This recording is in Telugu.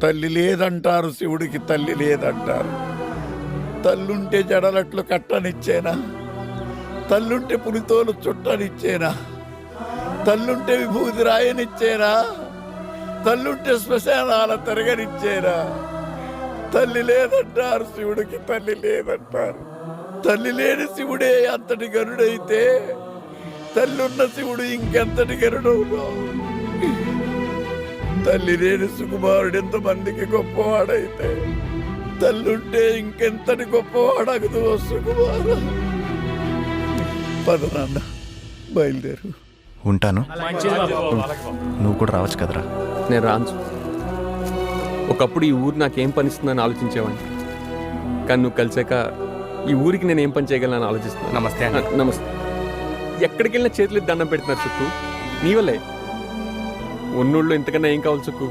తల్లి లేదంటారు, శివుడికి తల్లి లేదంటారు. తల్లుంటే జడలట్లు కట్టనిచ్చేనా? తల్లుంటే పులితోలు చుట్టనిచ్చేనా? తల్లుంటే విభూతి రాయనిచ్చేనా? తల్లుంటే శ్మశానాల తిరగనిచ్చేనా? తల్లి లేదంటారు, శివుడికి తల్లి లేదంటారు. తల్లి లేని శివుడే అంతటి గరుడైతే తల్లున్న శివుడు ఇంకెంతటి గరుడవును? తల్లి లేని సుకుమారుడు ఎంతమందికి గొప్పవాడైతే తల్లుంటే ఇంకెంతటి గొప్పవాడగదు సుకుమారు. పద నాన్న, బయలుదేరు. ఉంటాను. నువ్వు కూడా రావచ్చు కదరా. నేను రాను. ఒకప్పుడు ఈ ఊరు నాకేం పనిస్తుందని ఆలోచించేవాడిని, కానీ నువ్వు కలిసాక ఈ ఊరికి నేను ఏం పని చేయగలను ఆలోచిస్తున్నాను. నమస్తే. నమస్తే. ఎక్కడికి వెళ్ళినా చేతులు దండం పెడుతున్నారు సుక్కు, నీ వల్లే. ఉన్నోళ్ళు ఇంతకన్నా ఏం కావాలి సుక్కు?